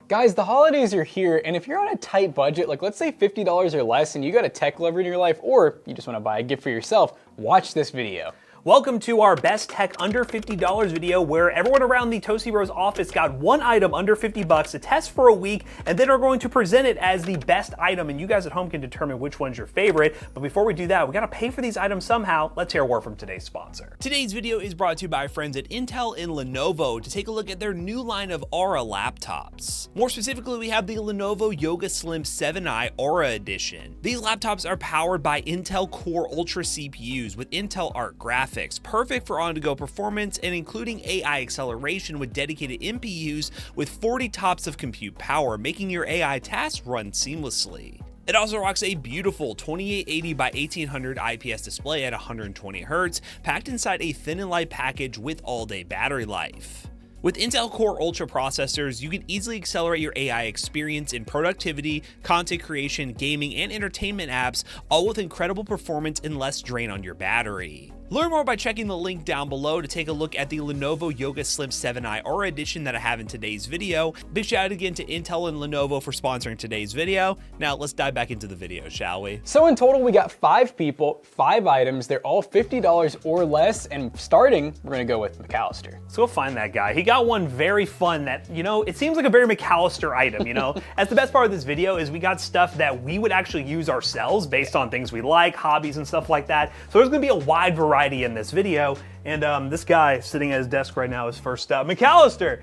Guys, the holidays are here, and if you're on a tight budget, like let's say $50 or less, and you got a tech lover in your life, or you just want to buy a gift for yourself, watch this video. Welcome to our best tech under $50 video, where everyone around the Toasty Bros office got one item under 50 bucks to test for a week, and then are going to present it as the best item, and you guys at home can determine which one's your favorite. But before we do that, we gotta pay for these items somehow. Let's hear a word from today's sponsor. Today's video is brought to you by our friends at Intel and Lenovo to take a look at their new line of Aura laptops. More specifically, we have the Lenovo Yoga Slim 7i Aura Edition. These laptops are powered by Intel Core Ultra CPUs with Intel Arc graphics, perfect for on-the-go performance and including AI acceleration with dedicated NPUs with 40 TOPS of compute power, making your AI tasks run seamlessly. It also rocks a beautiful 2880 by 1800 IPS display at 120 Hz, packed inside a thin and light package with all-day battery life. With Intel Core Ultra processors, you can easily accelerate your AI experience in productivity, content creation, gaming, and entertainment apps, all with incredible performance and less drain on your battery. Learn more by checking the link down below to take a look at the Lenovo Yoga Slim 7i Aura Edition that I have in today's video. Big shout out again to Intel and Lenovo for sponsoring today's video. Now let's dive back into the video, shall we? So in total, we got 5 people, 5 items. They're all $50 or less, and starting, we're gonna go with McAllister. So go find that guy. He got one very fun that, you know, it seems like a very McAllister item, you know? That's the best part of this video is we got stuff that we would actually use ourselves based on things we like, hobbies and stuff like that. So there's gonna be a wide variety in this video, and this guy sitting at his desk right now is first up. McAllister,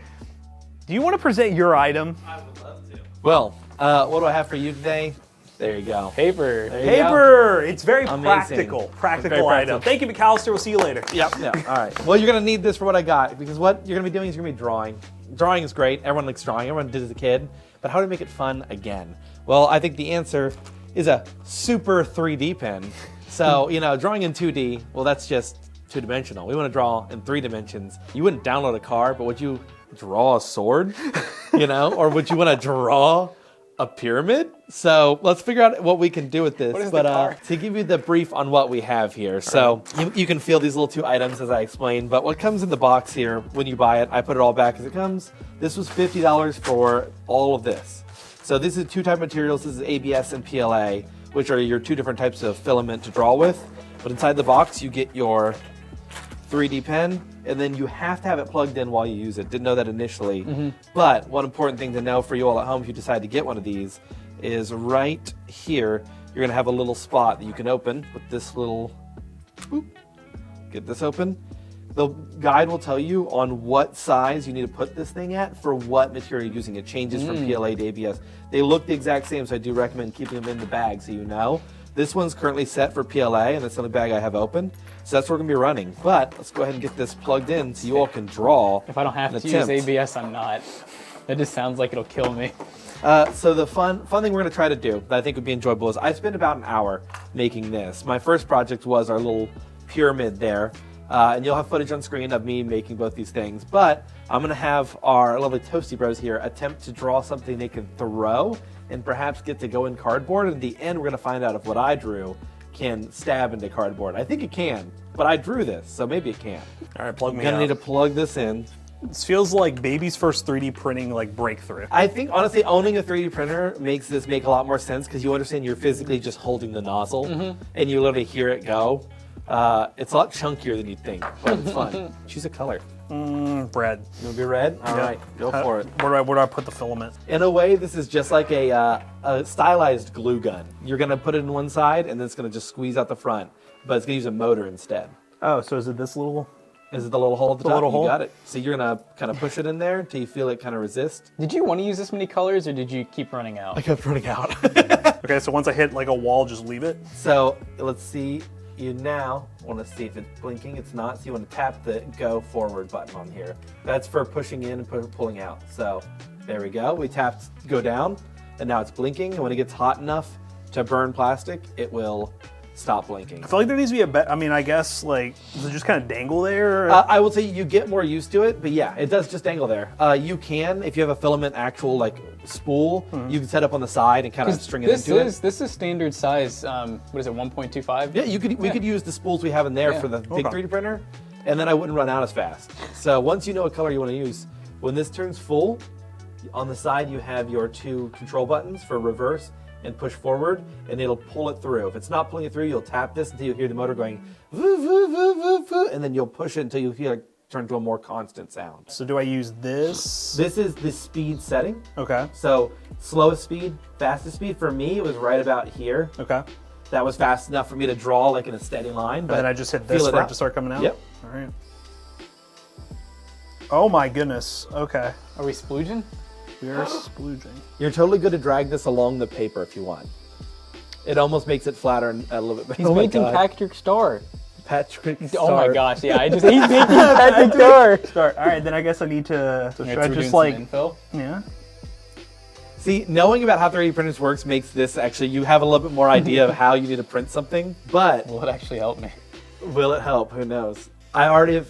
do you want to present your item? I would love to. Well, what do I have for you today? There you go. Paper. Paper. It's very Amazing. practical item. Thank you, McAllister. We'll see you later. Yep. Yeah. All right. Well, you're gonna need this for what I got, because what you're gonna be doing is you're gonna be drawing. Drawing is great. Everyone likes drawing. Everyone did it as a kid. But how do we make it fun again? Well, I think the answer is a super 3D pen. So, you know, drawing in 2D, well, that's just two-dimensional. We want to draw in 3 dimensions. You wouldn't download a car, but would you draw a sword? You know, or would you want to draw a pyramid? So let's figure out what we can do with this. What is the car? To give you the brief on what we have here. So you can feel these little 2 items as I explained, but what comes in the box here when you buy it, I put it all back as it comes. This was $50 for all of this. So this is 2 type materials. This is ABS and PLA, which are your 2 different types of filament to draw with. But inside the box, you get your 3D pen, and then you have to have it plugged in while you use it. Didn't know that initially. But one important thing to know for you all at home if you decide to get one of these is right here, you're gonna have a little spot that you can open with this little, boop, get this open. The guide will tell you on what size you need to put this thing at for what material you're using. It changes from PLA to ABS. They look the exact same, so I do recommend keeping them in the bag so you know. This one's currently set for PLA, and that's the only bag I have open. So that's what we're gonna be running. But let's go ahead and get this plugged in so you all can draw. If I don't have to use ABS, I'm not. That just sounds like it'll kill me. So the fun thing we're gonna try to do that I think would be enjoyable is I spent about an hour making this. My first project was our little pyramid there. And you'll have footage on screen of me making both these things. But I'm gonna have our lovely Toasty Bros here attempt to draw something they can throw and perhaps get to go in cardboard. And at the end, we're gonna find out if what I drew can stab into cardboard. I think it can, but I drew this, so maybe it can. All right, plug me I'm gonna out. need to plug this in. This feels like baby's first 3D printing breakthrough. I think honestly owning a 3D printer makes this make a lot more sense because you understand you're physically just holding the nozzle and you literally hear it go. It's a lot chunkier than you'd think, but it's fun. Choose a color. Red. You want to be red? All right, go for it. Where do I put the filament? In a way, this is just like a stylized glue gun. You're gonna put it in one side, and then it's gonna just squeeze out the front, but it's gonna use a motor instead. Oh, so is it this little? Is it the little hole at the top? little hole? You got it. So you're gonna kind of push it in there until you feel it kind of resist. Did you want to use this many colors, or did you keep running out? I kept running out. Okay, so once I hit like a wall, just leave it? So let's see. You now want to see if it's blinking. It's not, so you want to tap the go forward button on here. That's for pushing in and pulling out. So there we go. We tapped go down, and now it's blinking. And when it gets hot enough to burn plastic, it will stop blinking. I feel like there needs to be a bet. I mean, I guess does it just kind of dangle there? I will say you get more used to it, but yeah, it does just dangle there. You can, if you have a filament actual spool, you can set up on the side and kind of string it into it. This is standard size. What is it? 1.25. Yeah, we could use the spools we have in there for the big 3D printer, and then I wouldn't run out as fast. So once you know what color you want to use, when this turns full, On the side, you have your 2 control buttons for reverse and push forward, and it'll pull it through. If it's not pulling it through, you'll tap this until you hear the motor going, voo, voo, voo, voo, voo, and then you'll push it until you hear it turn to a more constant sound. So do I use this? This is the speed setting. Okay. So slowest speed, fastest speed, for me, it was right about here. Okay. That was fast enough for me to draw like in a steady line. But And then I just hit this for it to start coming out? Yep. All right. Oh my goodness. Okay. Are we splooging? We are splooging. You're totally good to drag this along the paper if you want. It almost makes it flatter and a little bit. He's making Patrick Star. Patrick Star. Oh my gosh, yeah, he's making Patrick Star. Start. All right, then I guess I need to. So should I We're just doing like? some infill. Yeah. See, knowing about how 3D printers works makes this actually, you have a little bit more idea of how you need to print something, but Will it actually help me? will it help? Who knows? I already have,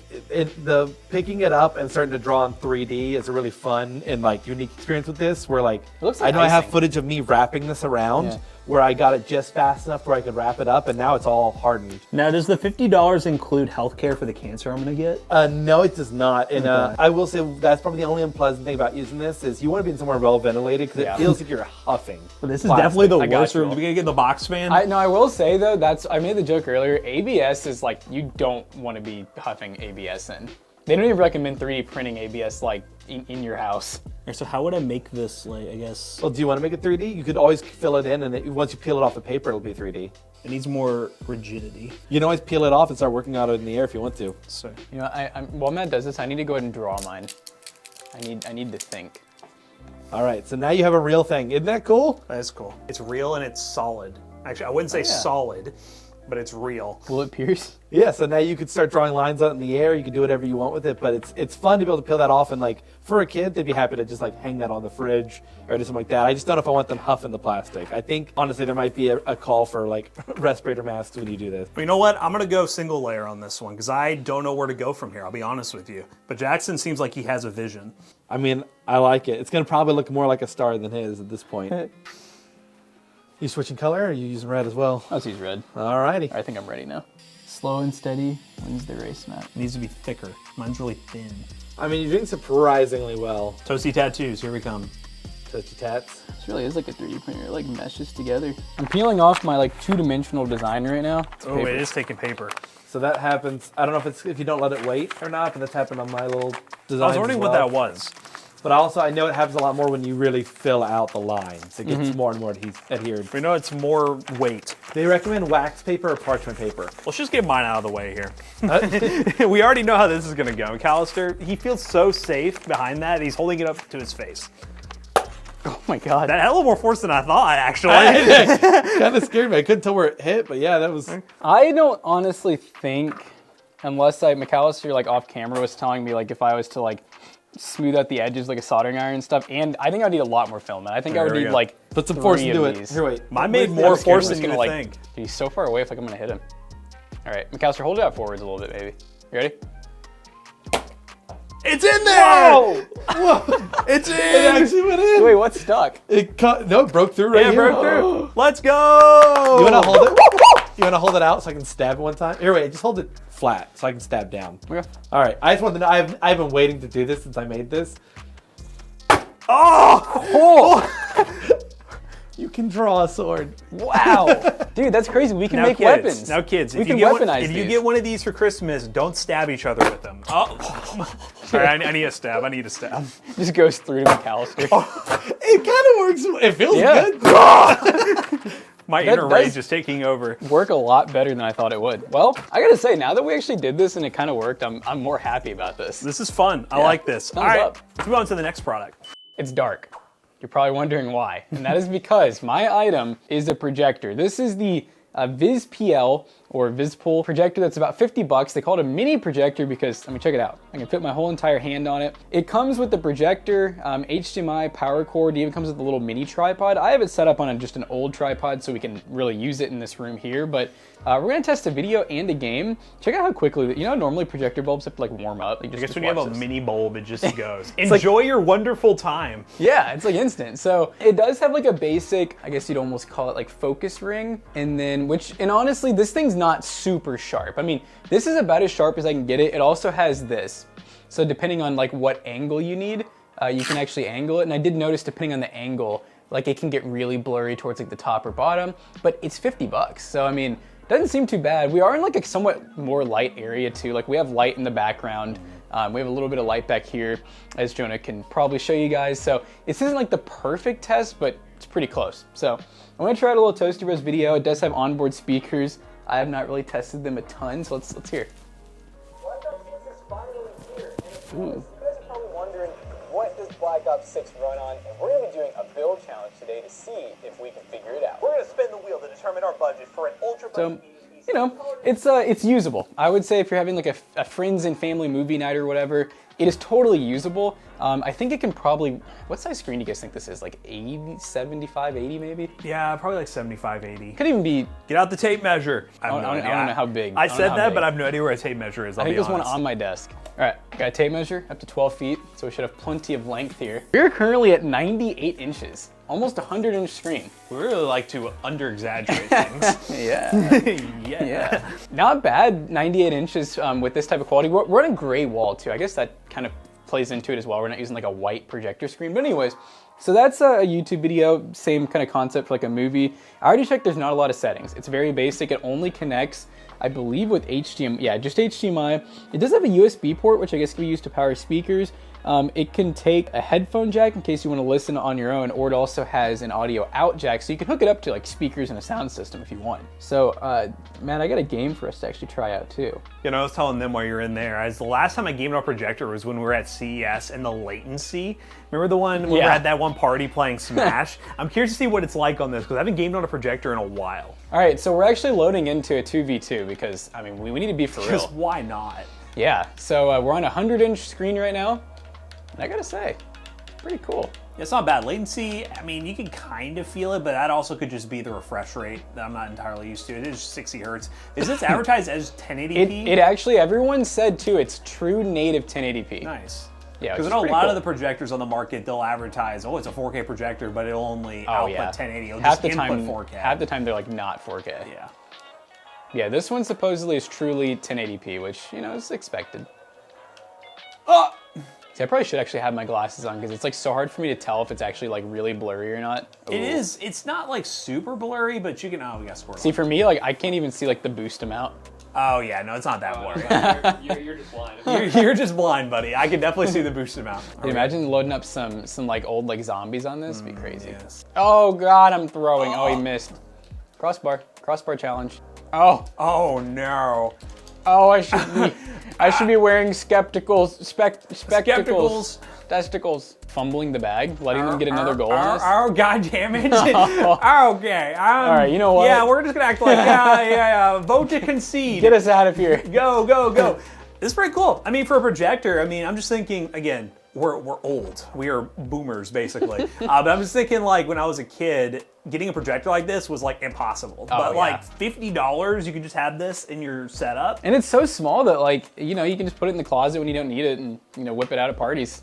the picking it up and starting to draw in 3D is a really fun and like unique experience with this, where like, looks like I know I have icing. footage of me wrapping this around, Yeah. where I got it just fast enough where I could wrap it up, and now it's all hardened. Now, does the $50 include healthcare for the cancer I'm gonna get? No, it does not. And Okay. I will say that's probably the only unpleasant thing about using this is you want to be in somewhere well ventilated because Yeah. it feels like you're huffing. But this is plastic. definitely the I got worst you. room. Are we gonna get the box fan? I will say though, I made the joke earlier, ABS is like, you don't want to be huffing ABS in. They don't even recommend 3D printing ABS like in your house. So how would I make this, like, I guess Well, do you want to make it 3D? You could always fill it in, and once you peel it off the paper, it'll be 3D. it needs more rigidity. You can always peel it off and start working on it in the air if you want to. So You know, while Matt does this, I need to go ahead and draw mine. I need to think. All right, so now you have a real thing. Isn't that cool? that's cool. It's real and it's solid. Actually, I wouldn't say solid, but it's real. Will it pierce? Yeah, so now you could start drawing lines out in the air. You can do whatever you want with it, but it's fun to be able to peel that off. And like for a kid, they'd be happy to just like hang that on the fridge or do something like that. I just don't know if I want them huffing the plastic. I think honestly there might be a call for like respirator masks when you do this. But you know what? I'm gonna go single layer on this one because I don't know where to go from here. I'll be honest with you. But Jackson seems like he has a vision. I mean, I like it. It's gonna probably look more like a star than his at this point. You switching color or are you using red as well? Let's use red. Alrighty. I think I'm ready now. Slow and steady wins the race, Matt. It needs to be thicker. Mine's really thin. I mean, you're doing surprisingly well. Toasty tattoos, here we come. Touchy tats. This really is like a 3D printer. It like meshes together. I'm peeling off my like 2-dimensional design right now. It's Oh, paper. it is taking paper. So that happens. I don't know if you don't let it wait or not, but that's happened on my little design. I was wondering what that was. But also, I know it happens a lot more when you really fill out the lines. It gets more and more adhered. We know it's more weight. They recommend wax paper or parchment paper. Let's just get mine out of the way here. We already know how this is gonna go. McAllister, he feels so safe behind that. He's holding it up to his face. Oh my god. That had a little more force than I thought, actually. Kind of scared me. I couldn't tell where it hit, but yeah, that was. I don't honestly think, unless like McAllister like off camera was telling me like if I was to like smooth out the edges like a soldering iron and stuff, and I think I'd need a lot more film. I think I would There we need go. like Put some force 3 into of it. these. Here, wait. Mine made Wait, more I'm scared. force I'm than just you gonna would like, think. he's so far away, I feel like I'm gonna hit him. All right, McAllister, hold it out forwards a little bit, maybe. You ready? It's in there! Whoa! It's It in! actually went in. Wait, what's stuck? It cut. No, it broke through right Yeah, here. broke through. Let's go! You wanna hold it? You wanna hold it out so I can stab it one time? Here, wait. Just hold it flat so I can stab down. Okay. All right. I just want to know. I've been waiting to do this since I made this. Oh! You can draw a sword. Wow. Dude, that's crazy. We can Now make kids, weapons. now kids, we if can you get one, weaponize if you these. get one of these for Christmas, don't stab each other with them. Oh, all right, I need a stab. I need a stab. Just goes through to McAllister. It kind of works. It feels Yeah. good. My That inner does- rage is taking over. Work a lot better than I thought it would. Well, I gotta say, now that we actually did this and it kind of worked, I'm more happy about this. This is fun. I Yeah, like this. All thumbs right, up. let's move on to the next product. It's dark. You're probably wondering why. And that is because my item is a projector. This is the VISSPL or VISSPL projector that's about 50 bucks. They call it a mini projector because, I mean, check it out. I can fit my whole entire hand on it. It comes with the projector, HDMI, power cord. It even comes with a little mini tripod. I have it set up on just an old tripod so we can really use it in this room here, but we're gonna test a video and a game. Check out how quickly, you know, normally projector bulbs have to like warm up. You I guess when you have watch a this. mini bulb, it just goes. like- Enjoy your wonderful time. Yeah, it's like instant. So it does have like a basic, I guess you'd almost call it like focus ring. And then, and honestly, this thing's not super sharp. I mean, this is about as sharp as I can get it. It also has this. So depending on like what angle you need, you can actually angle it. And I did notice depending on the angle, like it can get really blurry towards like the top or bottom, but it's 50 bucks. So I mean, doesn't seem too bad. We are in like a somewhat more light area too. Like we have light in the background. We have a little bit of light back here, as Jonah can probably show you guys. So this isn't like the perfect test, but it's pretty close. So I'm gonna try out a little Toasty Bros video. It does have onboard speakers. I have not really tested them a ton, so let's hear. Black Ops 6 is finally here, and of course, you guys are probably wondering, what does Black Ops 6 run on? And we're gonna be doing a build challenge today to see if we can figure it out. We're gonna spin the wheel to determine our budget for an ultra So, you know, it's usable. I would say if you're having like a friends and family movie night or whatever, it is totally usable. I think it can probably, what size screen do you guys think this is? Like 80, 75, 80 maybe? Yeah, probably like 75, 80. Could even be, Get out the tape measure. I I don't know how big. I don't know said how that, big. but I have no idea where a tape measure is. I think there's one on my desk. All right, got a tape measure up to 12 feet, so we should have plenty of length here. We're currently at 98 inches, almost a 100-inch screen. We really like to under-exaggerate things. Yeah. Yeah. Not bad, 98 inches with this type of quality. We're on a gray wall too. I guess that kind of plays into it as well. We're not using like a white projector screen. But anyways, so that's a YouTube video, same kind of concept for like a movie. I already checked, there's not a lot of settings. It's very basic. It only connects, I believe, with HDMI. Yeah, just HDMI. It does have a USB port, which I guess can be used to power speakers. It can take a headphone jack in case you want to listen on your own, or it also has an audio out jack, so you can hook it up to like speakers and a sound system if you want. So, Matt, I got a game for us to actually try out too. You know, I was telling them while you're in there, the last time I gamed on a projector was when we were at CES and the latency. Remember the one when we were at that one party playing Smash? I'm curious to see what it's like on this, because I haven't gamed on a projector in a while. All right, so we're actually loading into a 2v2 because, I mean, we need to be for real. Because why not? Yeah, so we're on a 100-inch screen right now. And I gotta say, pretty cool. It's not bad. Latency, I mean, you can kind of feel it, but that also could just be the refresh rate that I'm not entirely used to. It is 60 hertz. Is this advertised as 1080p? It actually, everyone said too, it's true native 1080p. Nice. Yeah, because I know a lot of the projectors on the market, they'll advertise, oh, it's a 4K projector, but it'll only output 1080. It'll half just the time, input 4K. Half the time they're like not 4K. Yeah. Yeah, this one supposedly is truly 1080p, which, you know, is expected. Oh! See, I probably should actually have my glasses on because it's like so hard for me to tell if it's actually like really blurry or not. Ooh. It is. It's not like super blurry, but you can. Oh, we got squirrel. See, for me, like I can't even see like the boost amount. Oh yeah, no, it's not that blurry. You're just blind. You're just blind, buddy. I can definitely see the boost amount. Can you imagine loading up some like old like zombies on this? It'd be crazy. Yes. Oh God, I'm throwing. Oh, he missed. Crossbar challenge. Oh. Oh no. Oh, I should be wearing spectacles. Spectacles. Testicles. Fumbling the bag, letting them get another goal on this. Oh, God damn it. Okay. All right, you know what? Yeah, we're just going to act like, yeah. Vote to concede. Get us out of here. Go. This is pretty cool. I mean, for a projector, I mean, I'm just thinking, again, we're old. We are boomers, basically. But I'm just thinking, like, when I was a kid, getting a projector like this was, like, impossible. But, like, $50, you can just have this in your setup. And it's so small that, like, you know, you can just put it in the closet when you don't need it and, you know, whip it out at parties.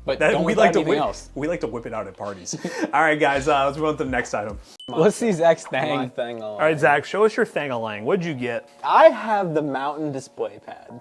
But don't whip out anything else. We like to whip it out at parties. All right, guys, let's move on to the next item. Let's see Zach's My thing. thing All right, Zach, show us your thing-a-lang. What'd you get? I have the mountain display pad.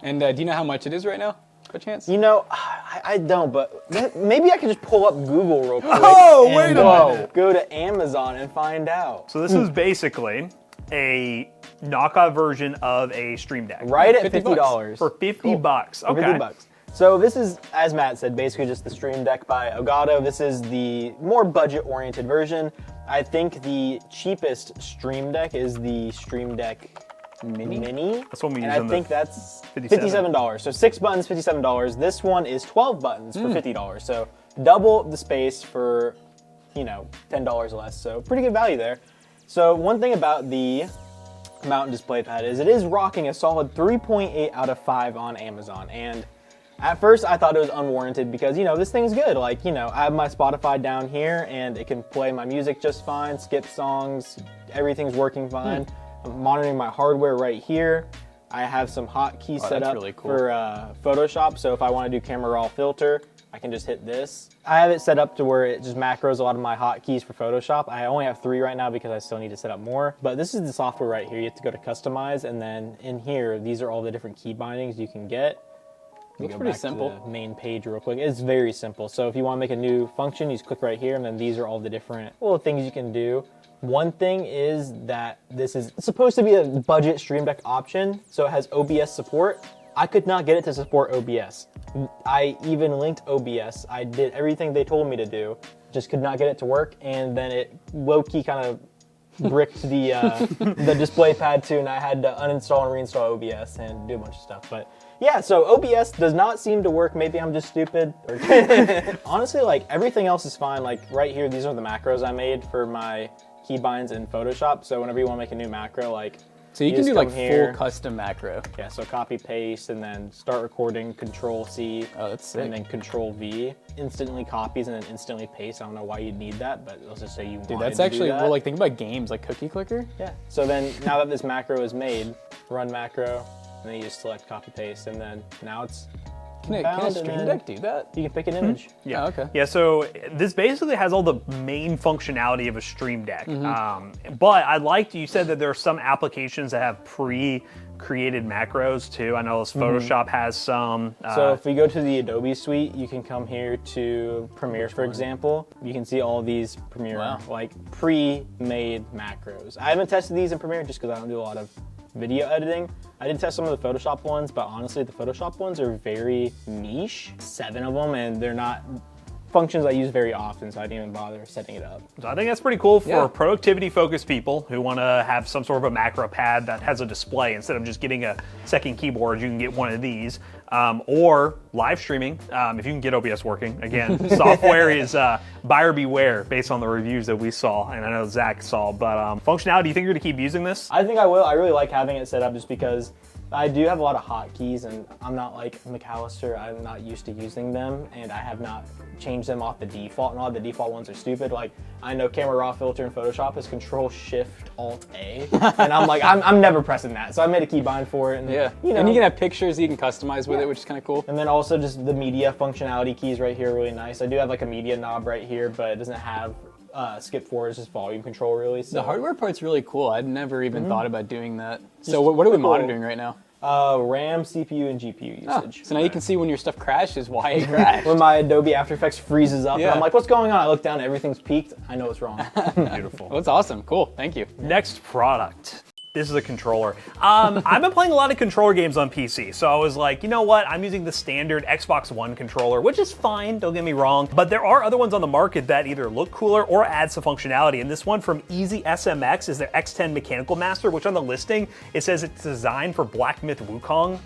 And do you know how much it is right now? By chance? You know, I don't, but maybe I could just pull up Google real quick. Oh, and, wait a minute. Go to Amazon and find out. So this is basically a knockoff version of a Stream Deck. Right at $50. $50. For 50 bucks. Okay. 50 bucks. So this is, as Matt said, basically just the Stream Deck by Elgato. This is the more budget-oriented version. I think the cheapest Stream Deck is the Stream Deck Mini. That's what we use And I on the think that's 57. $57. So 6 buttons, $57. This one is 12 buttons for $50. So double the space for, you know, $10 less. So pretty good value there. So one thing about the mountain display pad is it is rocking a solid 3.8 out of 5 on Amazon. And at first I thought it was unwarranted because, you know, this thing's good. Like, you know, I have my Spotify down here and it can play my music just fine, skip songs, everything's working fine. I'm monitoring my hardware right here. I have some hotkeys set up really cool. for Photoshop, so if I want to do camera raw filter, I can just hit this. I have it set up to where it just macros a lot of my hotkeys for Photoshop. I only have 3 right now because I still need to set up more. But this is the software right here. You have to go to customize, and then in here, these are all the different key bindings you can get. Looks go pretty back simple. to the main page real quick. It's very simple. So if you want to make a new function, you just click right here, and then these are all the different little things you can do. One thing is that this is supposed to be a budget Stream Deck option, so it has OBS support. I could not get it to support OBS. I even linked OBS. I did everything they told me to do, just could not get it to work, and then it low-key kind of bricked the Displaypad too, and I had to uninstall and reinstall OBS and do a bunch of stuff. But yeah, so OBS does not seem to work. Maybe I'm just stupid. Honestly, like everything else is fine. Like right here, these are the macros I made for my keybinds in Photoshop. So whenever you want to make a new macro, like So you can just do like come here. full custom macro. Yeah, so copy paste and then start recording, Control C. Oh, that's sick. And then Control V. Instantly copies and then instantly paste. I don't know why you'd need that, but let's just say you Dude, wanted that's to actually, do that. well, like think about games like Cookie Clicker. Yeah. So then now that this macro is made, run macro, and then you just select copy paste, and then now it's Can a bound, and Stream then Deck do that? you can pick an image. Yeah. Oh, okay. Yeah, so this basically has all the main functionality of a Stream Deck. But I liked, you said that there are some applications that have pre-created macros too. I know this Photoshop has some. So if we go to the Adobe suite, you can come here to Premiere, for example. You can see all these Premiere Wow. like pre-made macros. I haven't tested these in Premiere just because I don't do a lot of video editing. I did test some of the Photoshop ones, but honestly, the Photoshop ones are very niche. 7 of them, and they're not functions I use very often, so I didn't even bother setting it up. So I think that's pretty cool for Yeah. productivity-focused people who want to have some sort of a macro pad that has a display. Instead of just getting a second keyboard, you can get one of these. Or live streaming, if you can get OBS working. Again, software is buyer beware based on the reviews that we saw, and I know Zach saw. But functionality, do you think you're going to keep using this? I think I will. I really like having it set up just because I do have a lot of hotkeys, and I'm not like McAllister. I'm not used to using them, and I have not changed them off the default, and all the default ones are stupid. Like, I know Camera Raw Filter in Photoshop is Control-Shift-Alt-A, and I'm like, I'm never pressing that. So I made a keybind for it, and Yeah. you know. And you can have pictures you can customize with it, which is kind of cool. And then also just the media functionality keys right here are really nice. I do have like a media knob right here, but it doesn't have skip forward, it's just volume control really. So. The hardware part's really cool. I'd never even thought about doing that. So what are we cool. monitoring right now? RAM, CPU, and GPU usage. So now you can see when your stuff crashes, why it crashed. When my Adobe After Effects freezes up, and Yeah. I'm like, what's going on? I look down, everything's peaked. I know it's wrong. Beautiful. Well, that's awesome. Cool. Thank you. Next product. This is a controller. I've been playing a lot of controller games on PC, so I was like, you know what? I'm using the standard Xbox One controller, which is fine, don't get me wrong, but there are other ones on the market that either look cooler or add some functionality, and this one from EASYSMX is their X10 Mechanical Master, which on the listing, it says it's designed for Black Myth Wukong.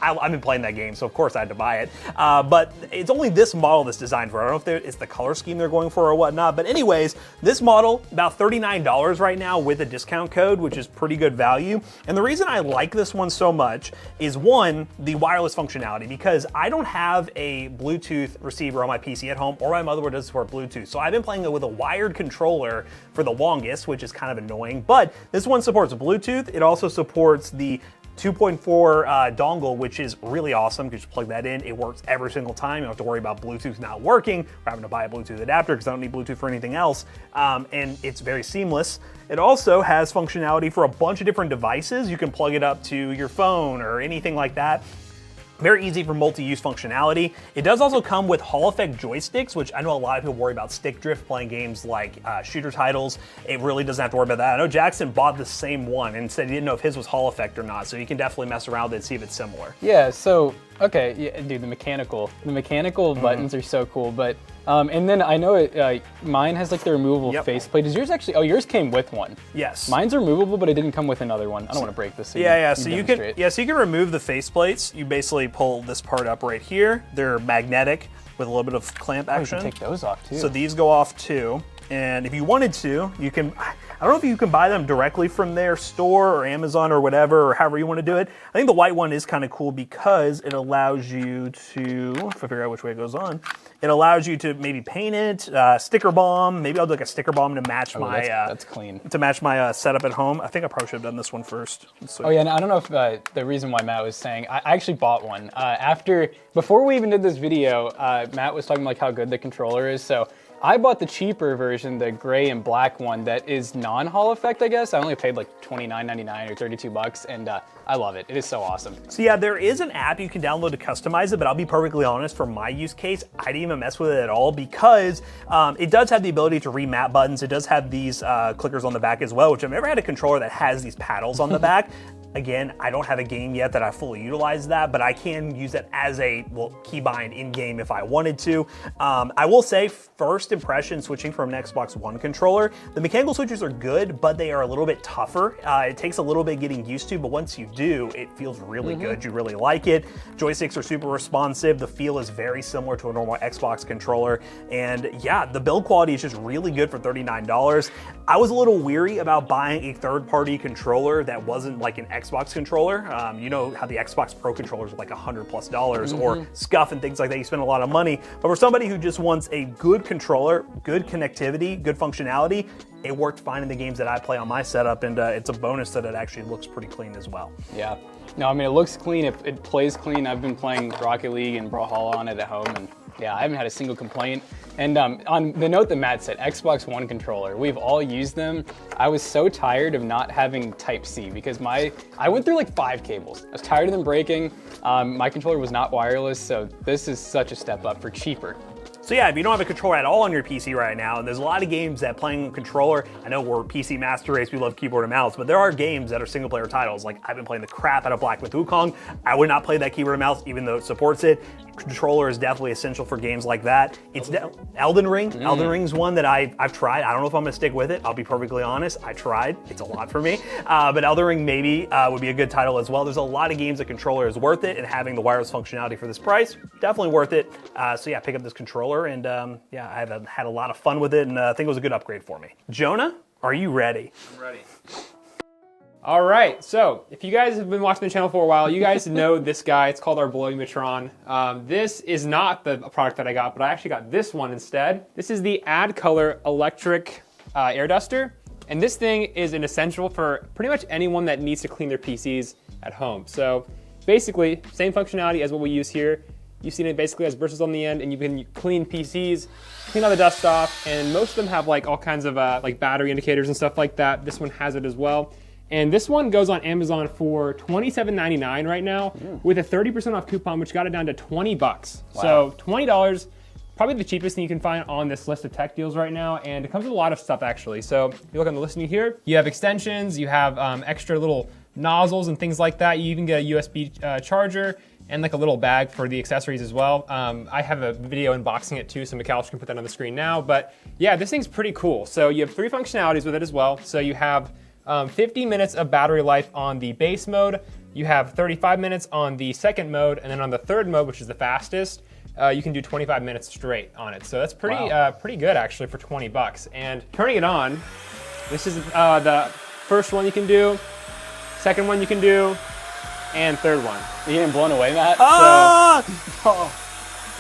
I've been playing that game, so of course I had to buy it. But it's only this model that's designed for it. I don't know if it's the color scheme they're going for or whatnot. But anyways, this model, about $39 right now with a discount code, which is pretty good value. And the reason I like this one so much is one, the wireless functionality, because I don't have a Bluetooth receiver on my PC at home, or my motherboard doesn't support Bluetooth. So I've been playing it with a wired controller for the longest, which is kind of annoying. But this one supports Bluetooth. It also supports the 2.4 dongle, which is really awesome because you plug that in, it works every single time. You don't have to worry about Bluetooth not working or having to buy a Bluetooth adapter because I don't need Bluetooth for anything else. And it's very seamless. It also has functionality for a bunch of different devices. You can plug it up to your phone or anything like that. Very easy for multi-use functionality. It does also come with Hall effect joysticks, which I know a lot of people worry about stick drift playing games like shooter titles. It really doesn't have to worry about that. I know Jackson bought the same one and said he didn't know if his was Hall effect or not, so you can definitely mess around with it and see if it's similar. Yeah, so, okay, yeah, dude, the mechanical buttons are so cool, but, and then I know it, mine has like the removable Yep. faceplate. Does yours actually, oh, yours came with one. Yes. Mine's removable, but it didn't come with another one. I don't want to break this. So So you can remove the faceplates. You basically pull this part up right here. They're magnetic with a little bit of clamp Oh, you action. can take those off too. So these go off too. And if you wanted to, you can, I don't know if you can buy them directly from their store or Amazon or whatever, or however you want to do it. I think the white one is kind of cool because it allows you to, if I figure out which way it goes on, it allows you to maybe paint it, sticker bomb. Maybe I'll do like a sticker bomb to match my, that's clean. to match my setup at home. I think I probably should have done this one first. So, Oh yeah, and I don't know if the reason why Matt was saying, I actually bought one. Before we even did this video, Matt was talking like how good the controller is, so I bought the cheaper version, the gray and black one that is non-Hall effect, I guess. I only paid like $29.99 or $32, and I love it. It is so awesome. So yeah, there is an app you can download to customize it, but I'll be perfectly honest, for my use case, I didn't even mess with it at all because it does have the ability to remap buttons. It does have these clickers on the back as well, which I've never had a controller that has these paddles on the back. Again, I don't have a game yet that I fully utilize that, but I can use it as a keybind in-game if I wanted to. I will say, first impression switching from an Xbox One controller, the mechanical switches are good, but they are a little bit tougher. It takes a little bit getting used to, but once you do, it feels really good. You really like it. Joysticks are super responsive. The feel is very similar to a normal Xbox controller. And yeah, the build quality is just really good for $39. I was a little weary about buying a third-party controller that wasn't like an Xbox controller. You know how the Xbox Pro controllers are like $100+ or scuff and things like that. You spend a lot of money. But for somebody who just wants a good controller, good connectivity, good functionality, it worked fine in the games that I play on my setup, and it's a bonus that it actually looks pretty clean as well. Yeah. No, I mean, it looks clean. It plays clean. I've been playing Rocket League and Brawlhalla on it at home, and yeah, I haven't had a single complaint. And on the note that Matt said, Xbox One controller, we've all used them. I was so tired of not having Type-C because I went through like 5 cables. I was tired of them breaking. My controller was not wireless, so this is such a step up for cheaper. So yeah, if you don't have a controller at all on your PC right now, and there's a lot of games that playing a controller, I know we're PC master race, we love keyboard and mouse, but there are games that are single player titles. Like I've been playing the crap out of Black Myth Wukong. I would not play that keyboard and mouse even though it supports it. Controller is definitely essential for games like that. It's Elden Ring. Elden Ring's one that I've tried. I don't know if I'm gonna stick with it. I'll be perfectly honest. I tried. It's a lot for me. But Elden Ring maybe would be a good title as well. There's a lot of games that controller is worth it, and having the wireless functionality for this price, definitely worth it. So yeah, pick up this controller, and yeah, I've had a lot of fun with it, and I think it was a good upgrade for me. Jonah, are you ready? I'm ready. All right, so if you guys have been watching the channel for a while, you guys know this guy. It's called our Volumetron. This is not the product that I got, but I actually got this one instead. This is the Add Color Electric Air Duster, and this thing is an essential for pretty much anyone that needs to clean their PCs at home. So basically, same functionality as what we use here. You've seen it basically has bristles on the end, and you can clean PCs, clean all the dust off, and most of them have like all kinds of like battery indicators and stuff like that. This one has it as well. And this one goes on Amazon for $27.99 right now with a 30% off coupon, which got it down to $20. Wow. So $20, probably the cheapest thing you can find on this list of tech deals right now. And it comes with a lot of stuff actually. So if you look on the listing here, you have extensions, you have extra little nozzles and things like that. You even get a USB charger and like a little bag for the accessories as well. I have a video unboxing it too, so McAllister can put that on the screen now. But yeah, this thing's pretty cool. So you have 3 functionalities with it as well. So you have 50 minutes of battery life on the base mode. You have 35 minutes on the second mode, and then on the third mode, which is the fastest, you can do 25 minutes straight on it. So that's pretty pretty good actually for $20. And turning it on, this is the first one you can do, second one you can do, and third one. Are you getting blown away, Matt? Oh!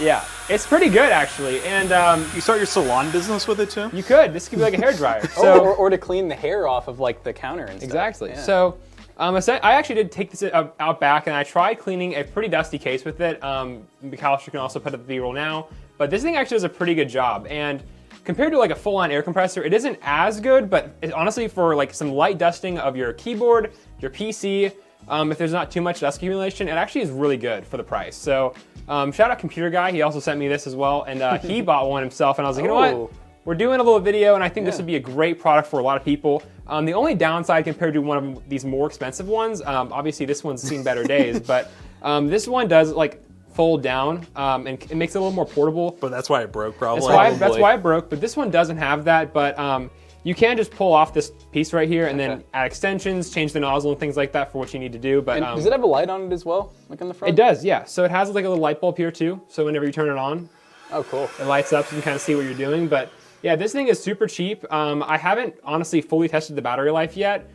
Yeah, it's pretty good actually. And You start your salon business with it too? you could, this could be like a hairdryer. So or to clean the hair off of like the counter and stuff. exactly. Yeah. So I actually did take this out back, and I tried cleaning a pretty dusty case with it. McAllister can also put up the B-roll now, but this thing actually does a pretty good job. And compared to like a full-on air compressor, it isn't as good, but honestly for like some light dusting of your keyboard, your PC, if there's not too much dust accumulation, it actually is really good for the price. So shout out Computer Guy, he also sent me this as well, and he bought one himself, and I was like, you know what? We're doing a little video, and I think this would be a great product for a lot of people. The only downside compared to one of these more expensive ones, obviously this one's seen better days, but this one does like fold down, and it makes it a little more portable. But that's why it broke probably. That's why it broke, but this one doesn't have that, but you can just pull off this piece right here and then add extensions, change the nozzle and things like that for what you need to do. But does it have a light on it as well, like on the front? It does, yeah. So it has like a little light bulb here too, so whenever you turn it on, oh cool, it lights up so you can kind of see what you're doing. But yeah, this thing is super cheap. I haven't honestly fully tested the battery life yet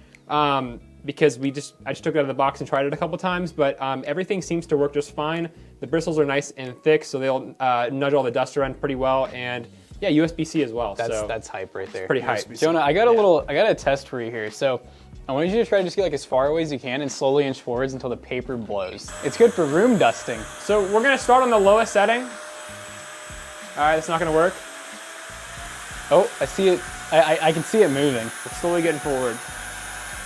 because I just took it out of the box and tried it a couple times, but everything seems to work just fine. The bristles are nice and thick, so they'll nudge all the dust around pretty well, and yeah, USB-C as well. That's hype right there. Pretty hype. Jonah, I got a test for you here. So I want you to try to just get like as far away as you can and slowly inch forwards until the paper blows. It's good for room dusting. So we're gonna start on the lowest setting. All right, that's not gonna work. Oh, I see it. I can see it moving. It's slowly getting forward.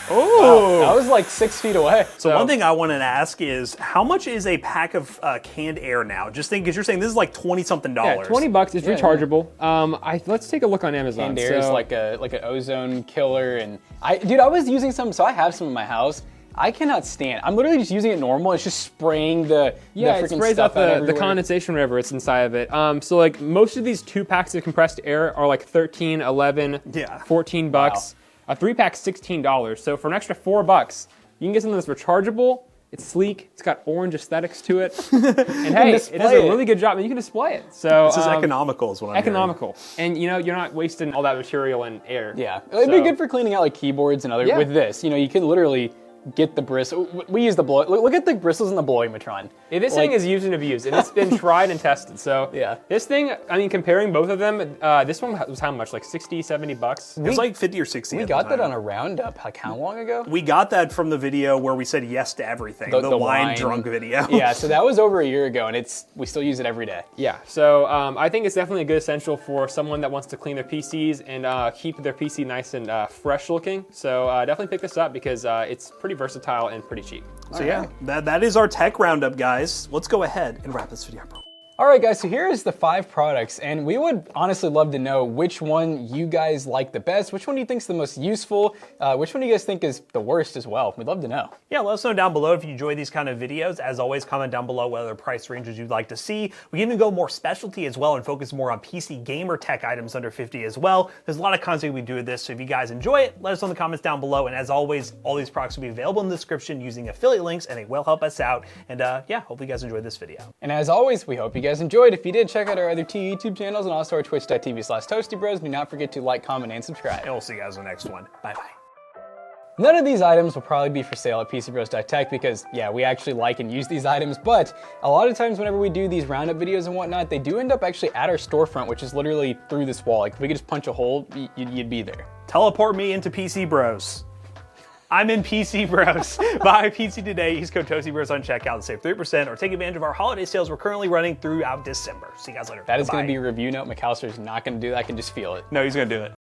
Oh! That was like 6 feet away. So one thing I wanted to ask is, how much is a pack of canned air now? Just think, because you're saying this is like $20-something. Yeah, $20. It's rechargeable. Let's take a look on Amazon. Canned air is like an ozone killer, and I was using some, so I have some in my house. I cannot stand. I'm literally just using it normal. It's just spraying the it freaking sprays stuff out out the everywhere. condensation, whatever it's inside of it. So like most of these 2 packs of compressed air are like 13, 11, Yeah. 14 bucks. A 3-pack's $16. So for an extra $4, you can get something that's rechargeable. It's sleek. It's got orange aesthetics to it. And hey, it does a really good job, and you can display it. So This is economical is what I'm hearing. economical. And you know, you're not wasting all that material in air. Yeah, it'd be good for cleaning out like keyboards and other. Yeah. With this, you know, you can literally get the bristle. We use the blow. Look at the bristles in the Blowing-Matron. This thing is used and abused, and it's been tried and tested. So Yeah. this thing, I mean, comparing both of them, this one was how much? Like 60, 70 bucks? It was like 50 or 60 We at the got that time. on a roundup. Like how long ago? We got that from the video where we said yes to everything. The wine drunk video. Yeah, so that was over a year ago, and we still use it every day. Yeah, so I think it's definitely a good essential for someone that wants to clean their PCs and keep their PC nice and fresh looking. So definitely pick this up because it's pretty versatile and pretty cheap. So yeah, that is our tech roundup, guys. Let's go ahead and wrap this video up. All right, guys, so here is the 5 products, and we would honestly love to know which one you guys like the best, which one do you think is the most useful, which one do you guys think is the worst as well? We'd love to know. Yeah, let us know down below if you enjoy these kind of videos. As always, comment down below what other price ranges you'd like to see. We can even go more specialty as well and focus more on PC gamer tech items under 50 as well. There's a lot of content we do with this, so if you guys enjoy it, let us know in the comments down below. And as always, all these products will be available in the description using affiliate links, and they will help us out. And yeah, hopefully you guys enjoyed this video. And as always, we hope you guys enjoyed. If you did, check out our other 2 YouTube channels and also our twitch.tv/ToastyBros. Do not forget to like, comment, and subscribe. And we'll see you guys in the next one. Bye-bye. None of these items will probably be for sale at PCBros.tech because, yeah, we actually like and use these items, but a lot of times whenever we do these roundup videos and whatnot, they do end up actually at our storefront, which is literally through this wall. Like, if we could just punch a hole, you'd be there. Teleport me into PC Bros. I'm in PC Bros. Buy PC today. Use code ToastyBros on checkout to save 3% or take advantage of our holiday sales we're currently running throughout December. See you guys later. That is going Bye. to be a review note. McAllister's not going to do that. I can just feel it. No, he's going to do it.